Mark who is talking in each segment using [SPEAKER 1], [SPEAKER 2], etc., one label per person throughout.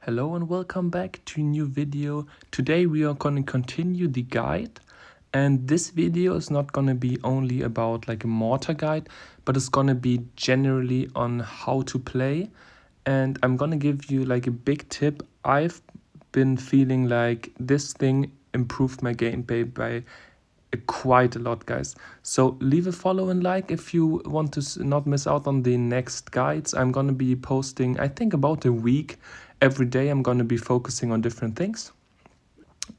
[SPEAKER 1] Hello and welcome back to a new video. Today we are going to continue the guide, and this video is not going to be only about like a mortar guide, but it's going to be generally on how to play. And I'm going to give you like a big tip. I've been feeling like this thing improved my gameplay by quite a lot, guys. So leave a follow and like if you want to not miss out on the next guides. I'm gonna be posting, I think, about a week. Every day I'm gonna be focusing on different things.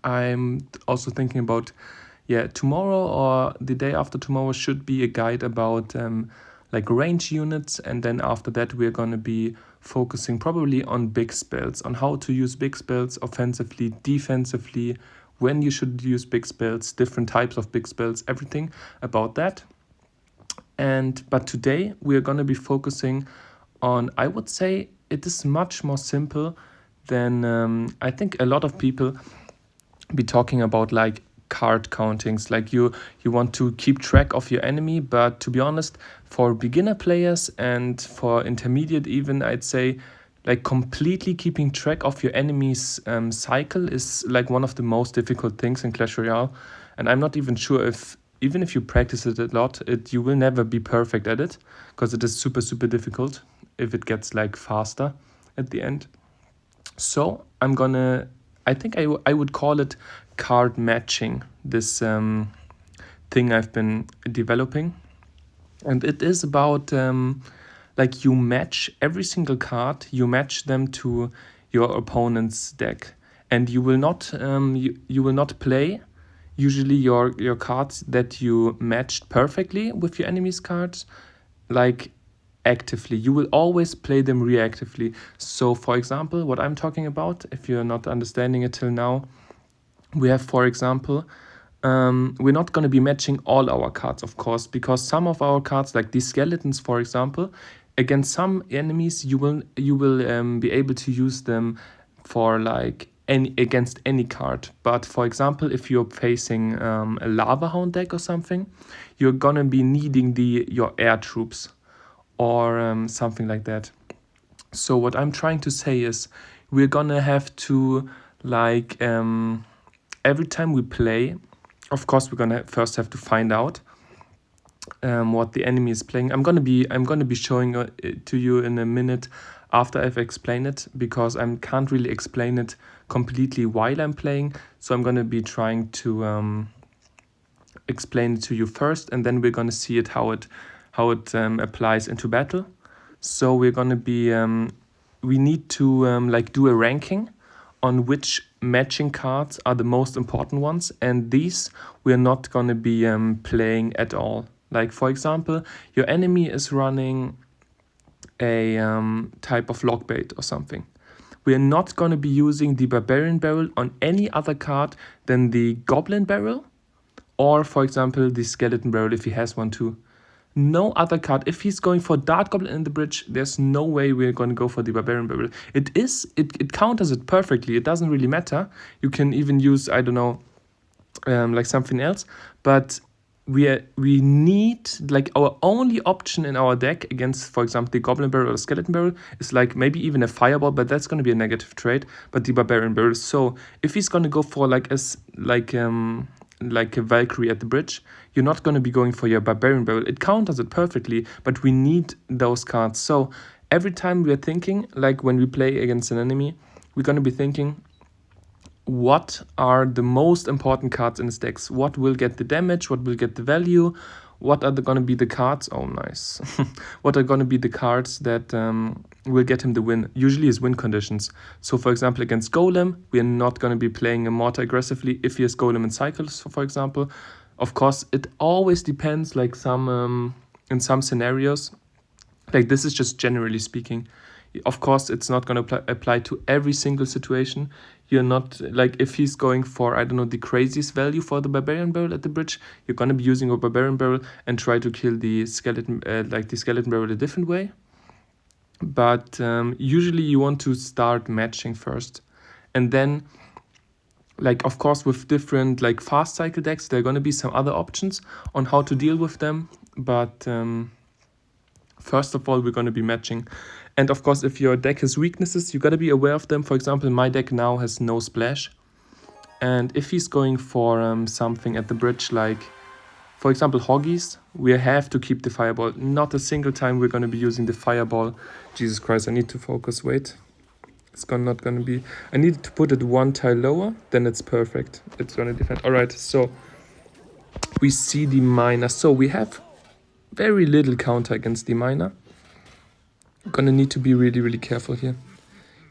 [SPEAKER 1] I'm also thinking about, tomorrow or the day after tomorrow should be a guide about like range units, and then after that we're gonna be focusing probably on big spells, on how to use big spells offensively, defensively, when you should use big spells, different types of big spells, everything about that. But today we are going to be focusing on, I would say it is much more simple than I think a lot of people be talking about, like card countings, like you want to keep track of your enemy. But to be honest, for beginner players and for intermediate even, I'd say like completely keeping track of your enemy's cycle is like one of the most difficult things in Clash Royale. And I'm not even sure if, even if you practice it a lot, you will never be perfect at it, because it is super difficult if it gets like faster at the end. So I think I would call it card matching, this thing I've been developing. And it is about like you match every single card, you match them to your opponent's deck, and you will not you will not play usually your cards that you matched perfectly with your enemy's cards like actively. You will always play them reactively. So for example, what I'm talking about, if you're not understanding it till now, we have, for example, we're not going to be matching all our cards, of course, because some of our cards, like these skeletons, for example, against some enemies, you will be able to use them for like against any card. But for example, if you're facing a lava hound deck or something, you're gonna be needing your air troops or something like that. So what I'm trying to say is we're gonna have to like every time we play, of course we're gonna first have to find out what the enemy is playing. I'm gonna be showing it to you in a minute after I've explained it, because I can't really explain it completely while I'm playing. So I'm gonna be trying to explain it to you first, and then we're gonna see it how it applies into battle. So we're gonna be we need to like do a ranking on which matching cards are the most important ones, and these we're not going to be playing at all. Like for example, your enemy is running a type of lockbait or something. We're not going to be using the Barbarian Barrel on any other card than the Goblin Barrel, or for example the Skeleton Barrel if he has one too. No other card. If he's going for Dart Goblin in the bridge, there's no way we're going to go for the Barbarian Barrel. It counters it perfectly. It doesn't really matter. You can even use, I don't know, like something else. But we need, like, our only option in our deck against, for example, the Goblin Barrel or the Skeleton Barrel is like maybe even a Fireball, but that's going to be a negative trade. But the Barbarian Barrel. So if he's going to go for like a Valkyrie at the bridge, you're not going to be going for your Barbarian Barrel. It counters it perfectly, but we need those cards. So every time we're thinking, like when we play against an enemy, we're going to be thinking, what are the most important cards in his decks? What will get the damage? What will get the value? What are going to be the cards? Oh, nice. What are going to be the cards that will get him the win? Usually his win conditions. So for example, against Golem, we are not going to be playing a mortar aggressively if he has Golem in cycles, for example. Of course, it always depends, like in some scenarios. Like this is just generally speaking. Of course, it's not going to apply to every single situation. You're not, like, if he's going for, I don't know, the craziest value for the Barbarian Barrel at the bridge, you're going to be using a Barbarian Barrel and try to kill the Skeleton, the Skeleton Barrel a different way. But usually you want to start matching first. And then, like, of course, with different, like, fast cycle decks, there are going to be some other options on how to deal with them. But first of all, we're going to be matching. And of course, if your deck has weaknesses, you gotta be aware of them. For example, my deck now has no splash. And if he's going for something at the bridge, like, for example, Hoggies, we have to keep the Fireball. Not a single time we're gonna be using the Fireball. Jesus Christ, I need to focus, wait. It's not gonna be... I need to put it one tile lower, then it's perfect. It's gonna defend. Alright, so we see the miner. So we have very little counter against the miner. Gonna need to be really, really careful here.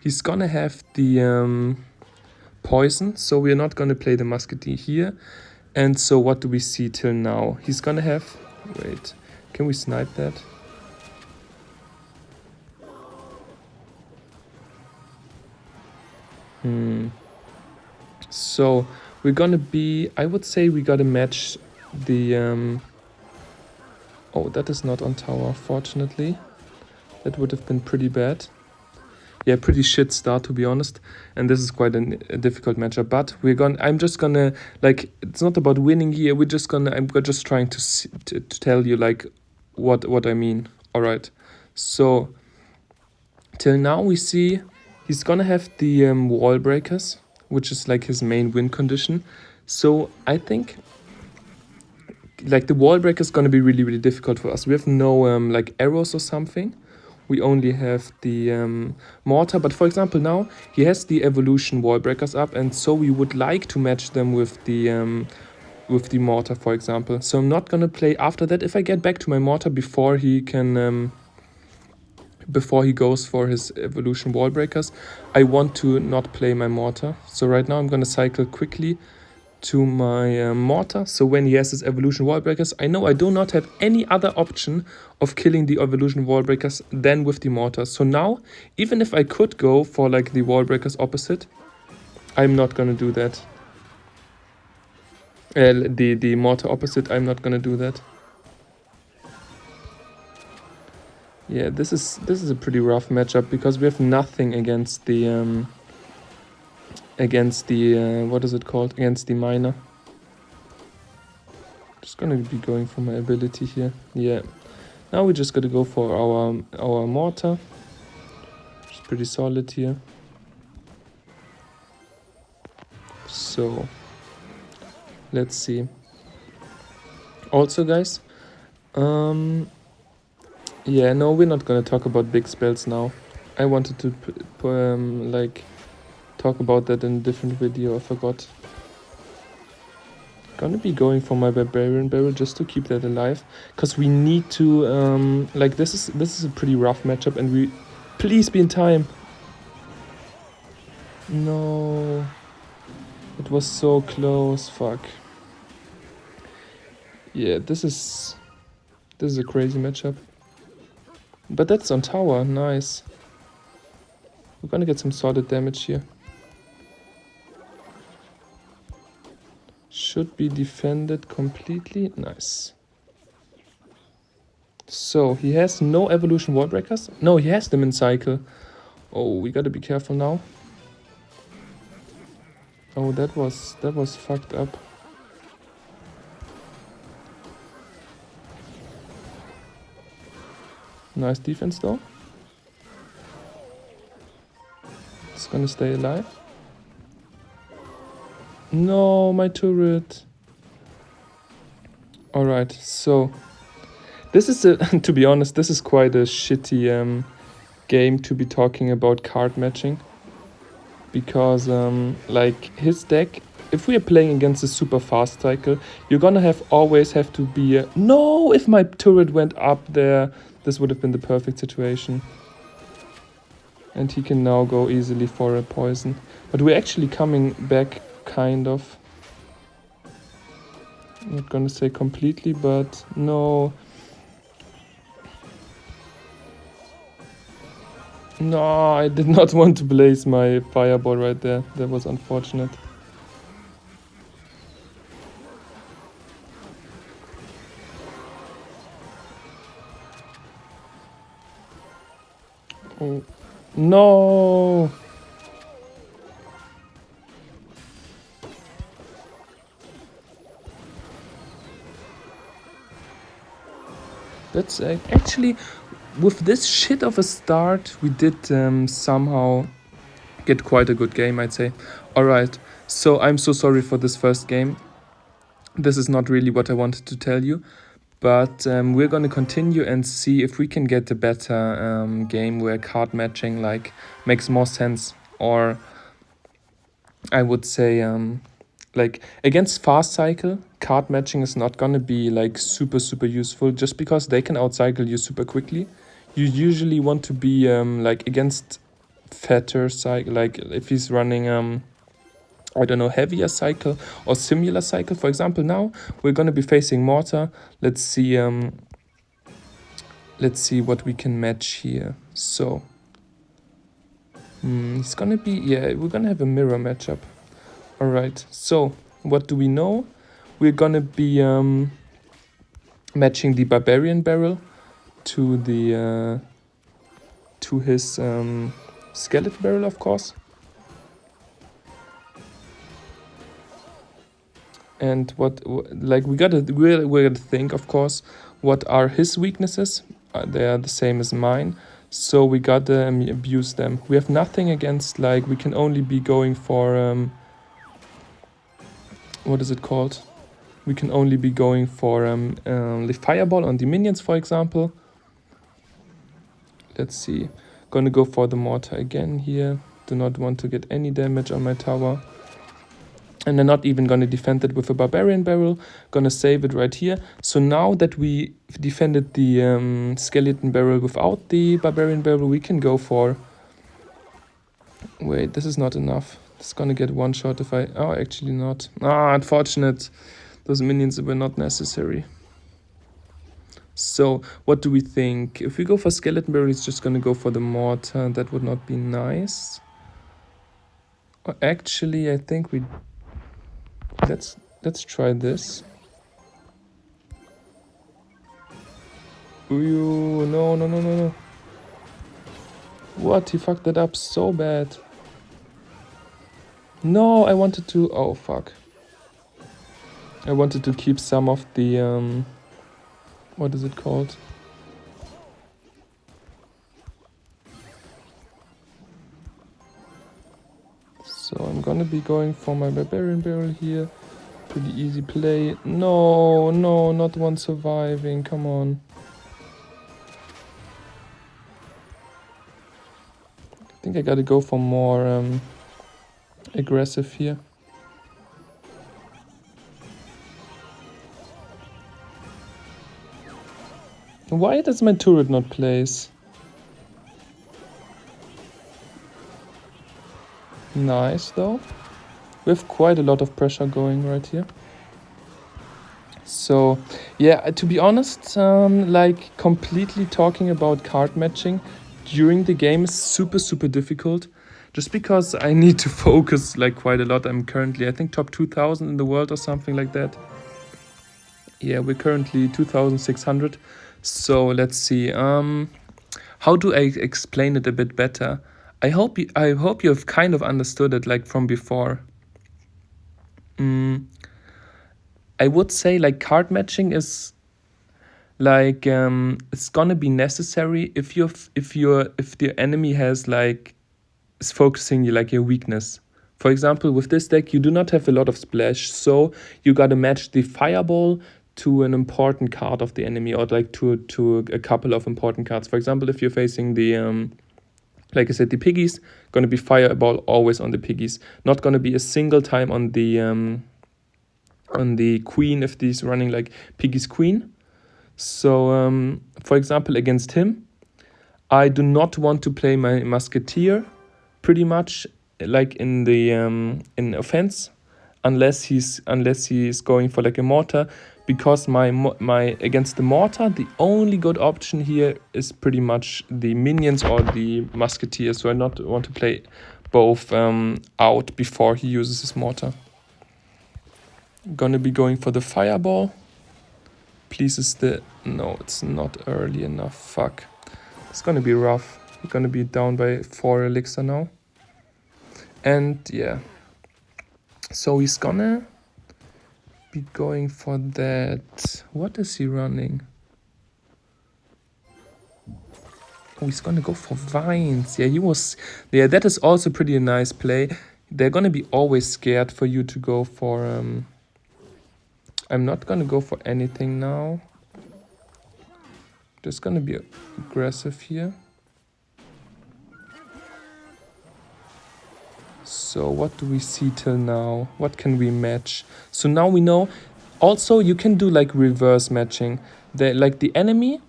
[SPEAKER 1] He's gonna have the poison, so we're not gonna play the musketeer here. And so what do we see till now? He's gonna have... Wait, can we snipe that? So we're gonna be... I would say we gotta match the... Oh, that is not on tower, fortunately. That would have been pretty bad. Yeah, pretty shit start, to be honest. And this is quite a difficult matchup. But we're gonna... I'm just gonna... Like, it's not about winning here. We're just gonna... I'm just trying to tell you, like, what I mean. Alright. So, till now we see... He's gonna have the wall breakers, which is, like, his main win condition. So, I think... Like, the wall breaker is gonna be really, really difficult for us. We have no, like, arrows or something. We only have the mortar, but for example now he has the evolution wall breakers up, and so we would like to match them with the mortar, for example. So I'm not gonna play after that. If I get back to my mortar before he can before he goes for his evolution wall breakers, I want to not play my mortar. So right now I'm gonna cycle quickly to my mortar. So when he has his evolution wall breakers, I know I do not have any other option of killing the evolution wall breakers than with the mortar. So now, even if I could go for like the wall breakers opposite, I'm not gonna do that. The mortar opposite, I'm not gonna do that. Yeah, this is a pretty rough matchup because we have nothing against the what is it called? Against the miner. Just gonna be going for my ability here. Yeah. Now we just gotta go for our mortar. It's pretty solid here. So let's see. Also, guys, yeah, no, we're not gonna talk about big spells now. I wanted to like talk about that in a different video. I forgot. Gonna be going for my barbarian barrel just to keep that alive, because we need to like this is a pretty rough matchup, and we please be in time. No, it was so close. Fuck. Yeah, this is a crazy matchup. But that's on tower. Nice. We're gonna get some solid damage here. Should be defended completely. Nice. So he has no evolution wall breakers. No, he has them in cycle. Oh, we gotta be careful now. Oh, that was fucked up. Nice defense though. It's gonna stay alive. No, my turret. Alright, so this is a to be honest, this is quite a shitty game to be talking about card matching. Because like his deck, if we are playing against a super fast cycle, you're gonna always have to be no, if my turret went up there, this would have been the perfect situation. And he can now go easily for a poison. But we're actually coming back, kind of. I'm not gonna say completely, but no. No, I did not want to blaze my fireball right there. That was unfortunate. Oh, no! That's actually... with this shit of a start, we did somehow get quite a good game, I'd say. Alright, so I'm so sorry for this first game. This is not really what I wanted to tell you. But we're going to continue and see if we can get a better game where card matching like makes more sense. Or I would say like against fast cycle, card matching is not going to be like super useful just because they can outcycle you super quickly. You usually want to be like against fatter cycle, like if he's running I don't know, heavier cycle or similar cycle. For example, now we're going to be facing mortar. Let's see what we can match here. So it's gonna be, yeah, we're gonna have a mirror matchup. All right, so what do we know? We're gonna be matching the barbarian barrel to the to his skeleton barrel, of course. And what like we're gonna think, of course, what are his weaknesses. They are the same as mine, so we gotta abuse them. We have nothing against, like, we can only be going for what is it called, we can only be going for the fireball on the minions, for example. Let's see, gonna go for the mortar again here. Do not want to get any damage on my tower. And they're not even going to defend it with a barbarian barrel. Gonna save it right here. So now that we defended the skeleton barrel without the barbarian barrel, we can go for... Wait, this is not enough. It's gonna get one shot if I... Oh, actually not. Ah, unfortunate. Those minions were not necessary. So what do we think? If we go for skeleton barrel, he's just gonna go for the mortar. That would not be nice. Or actually, I think we... Let's try this. Ooh, no. What? He fucked that up so bad. No, I wanted to... Oh, fuck. I wanted to keep some of the... What is it called? So I'm gonna be going for my barbarian barrel here. Pretty easy play. No, not one surviving. Come on. I think I gotta go for more aggressive here. Why does my turret not place? Nice though. We have quite a lot of pressure going right here. So yeah, to be honest, like completely talking about card matching during the game is super difficult. Just because I need to focus like quite a lot. I'm currently, I think, top 2000 in the world or something like that. Yeah, we're currently 2600. So let's see. How do I explain it a bit better? I hope you have kind of understood it like from before. I would say like card matching is like it's gonna be necessary if the enemy has like is focusing you like your weakness. For example, with this deck you do not have a lot of splash, so you gotta match the fireball to an important card of the enemy, or like to a couple of important cards. For example, if you're facing the like I said, the piggies, gonna be fireball always on the piggies. Not gonna be a single time on the queen if he's running like piggy's queen. So for example, against him, I do not want to play my musketeer pretty much like in the in offense, unless he's going for like a mortar, because my against the mortar the only good option here is pretty much the minions or the musketeer. So I not want to play both out before he uses his mortar. Gonna be going for the fireball. Please, is the... No, it's not early enough. Fuck. It's gonna be rough. We're gonna be down by 4 elixir now. And yeah. So he's gonna be going for that. What is he running? Oh, he's gonna go for vines. Yeah, he was. Yeah, that is also pretty a nice play. They're gonna be always scared for you to go for. I'm not gonna go for anything now. Just gonna be aggressive here. So what do we see till now? What can we match? So now we know. Also, you can do like reverse matching. Like the enemy.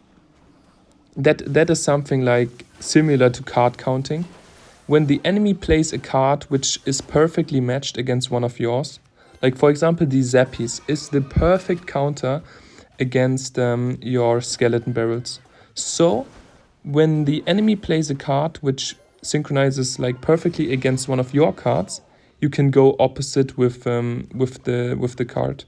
[SPEAKER 1] That is something like similar to card counting. When the enemy plays a card which is perfectly matched against one of yours, like for example, the Zappies is the perfect counter against your skeleton barrels. So when the enemy plays a card which synchronizes like perfectly against one of your cards, you can go opposite with the card.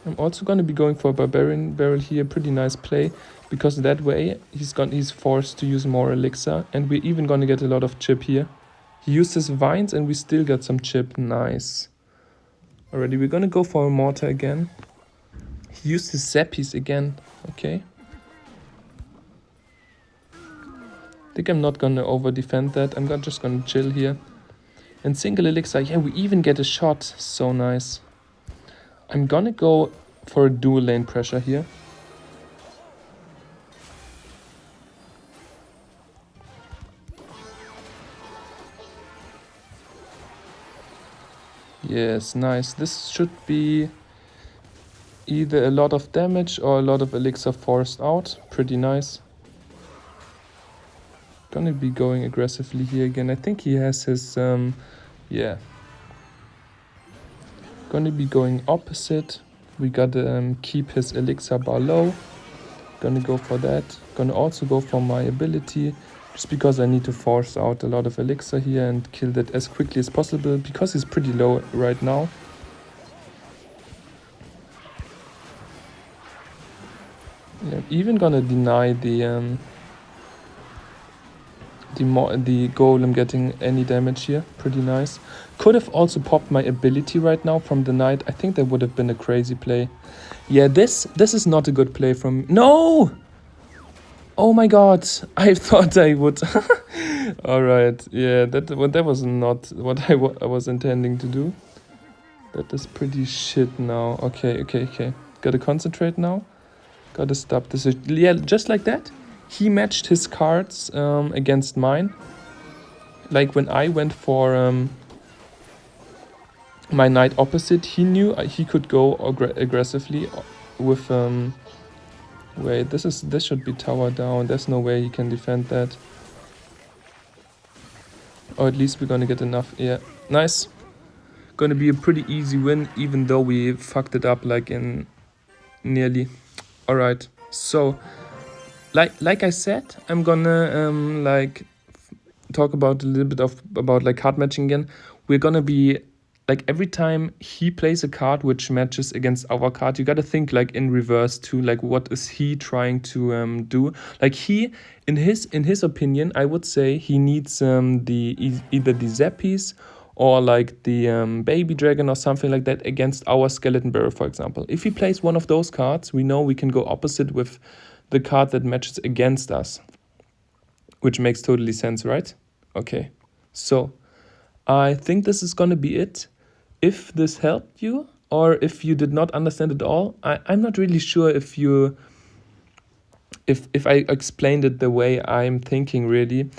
[SPEAKER 1] I'm also going to be going for a Barbarian Barrel here, pretty nice play, because that way he's forced to use more Elixir, and we're even going to get a lot of chip here. He used his Vines and we still got some chip, nice. Alrighty, we're going to go for a Mortar again. He used his Zappies again, okay. I think I'm not going to over defend that, I'm just going to chill here. And single Elixir, yeah, we even get a shot, so nice. I'm gonna go for a dual lane pressure here. Yes, nice. This should be either a lot of damage or a lot of elixir forced out. Pretty nice. Gonna be going aggressively here again. I think he has his, yeah. Gonna be going opposite. We gotta keep his elixir bar low. Gonna go for that. Gonna also go for my ability, just because I need to force out a lot of elixir here and kill that as quickly as possible, because he's pretty low right now. Yeah, I'm even gonna deny the golem getting any damage here. Pretty nice. Could have also popped my ability right now from the knight. I think that would have been a crazy play. Yeah, this is not a good play from... No! Oh my god, I thought I would. Alright, yeah, that was not what I was intending to do. That is pretty shit now. Okay. Gotta concentrate now. Gotta stop this. Yeah, just like that. He matched his cards against mine. Like when I went for my knight opposite, he knew he could go aggressively with... Wait, this should be tower down. There's no way he can defend that. Or at least we're gonna get enough. Yeah, nice. Gonna be a pretty easy win, even though we fucked it up like in nearly. Alright, so like I said, I'm gonna like talk about a little bit about like card matching again. We're gonna be like every time he plays a card which matches against our card, you gotta think like in reverse too. Like what is he trying to do? Like he, in his opinion, I would say he needs either the Zappies or like the baby dragon or something like that against our skeleton barrel, for example. If he plays one of those cards, we know we can go opposite with the card that matches against us, which makes totally sense, right? Okay, so I think this is gonna be it. If this helped you, or if you did not understand it all, I'm not really sure if I explained it the way I'm thinking, really,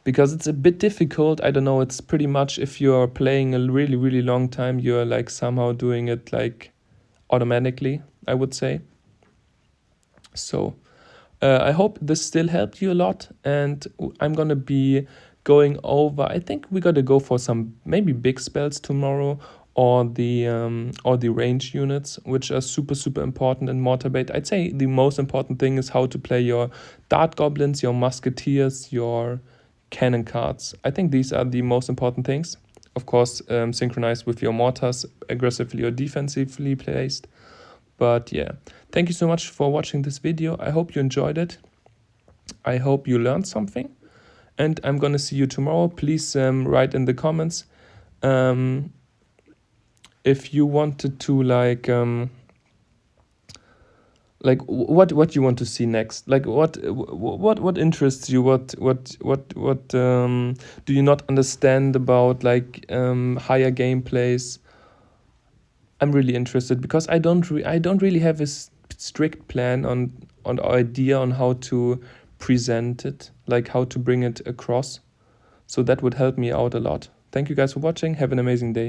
[SPEAKER 1] because it's a bit difficult. I don't know, it's pretty much if you're playing a really, really long time, you're like somehow doing it like automatically, I would say. So I hope this still helped you a lot, and I'm gonna be going over... I think we gotta go for some maybe big spells tomorrow, or the range units, which are super important in Mortar Bait. I'd say the most important thing is how to play your dart goblins, your musketeers, your cannon cards. I think these are the most important things. Of course, synchronized with your mortars, aggressively or defensively placed. But yeah, thank you so much for watching this video. I hope you enjoyed it. I hope you learned something. And I'm gonna see you tomorrow. Please write in the comments if you wanted to like like what you want to see next, like what interests you, what do you not understand about like higher gameplays. I'm really interested because I don't really have a strict plan on idea on how to present it, like how to bring it across. So that would help me out a lot. Thank you guys for watching. Have an amazing day.